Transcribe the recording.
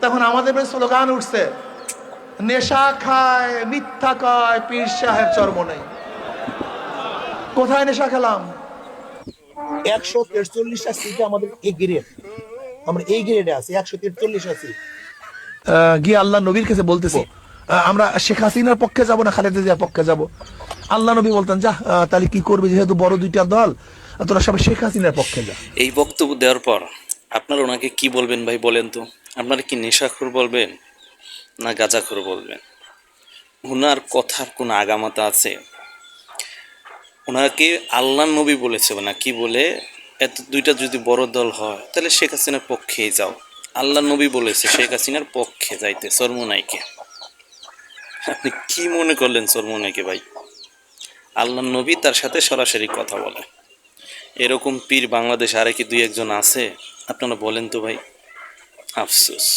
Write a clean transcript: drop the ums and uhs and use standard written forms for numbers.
তখন আমাদের স্লোগান উঠছে, নেশা খায় মিথ্যা কয় পীর সাহেব চর্ম নেই। কোথায় নেশা খেলাম? 143টা সিটে আমাদের এই গ্রেড, আমরা এই গ্রেডে আছি, 143 আছি। গিয়ে আল্লাহ নবীর কাছে বলতেছি আমরা শেখ হাসিনার পক্ষে যাব না খালেদা জিয়ার পক্ষে যাব। আল্লাহ নবী বলতেন যা তাহলে কি করবে, যেহেতু বড় দুইটা দল, তোরা সবাই শেখ হাসিনার পক্ষে যা। এই বক্তব্য দেওয়ার পর আপনারা ওনাকে কি বলবেন ভাই বলেন তো? আপনারা কি নেশাখোর বলবেন না গাঁজাখোর বলবেন? ওনার কথার কোনো আগামাতা আছে? ওনাকে আল্লাহ নবী বলেছে না কি বলে, এত দুইটা যদি বড় দল হয় তাহলে শেখ হাসিনার পক্ষেই যাও। আল্লাহ নবী বলেছে শেখ হাসিনার পক্ষে যাইতে চরমোনাইকে। আপনি কি মনে করলেন চরমোনাইকে ভাই? আল্লাহ নবী তার সাথে সরাসরি কথা বলে। এরকম পীর বাংলাদেশ আরে কি দুই একজন আছে? আপনারা বলেন তো ভাই। আফসোস।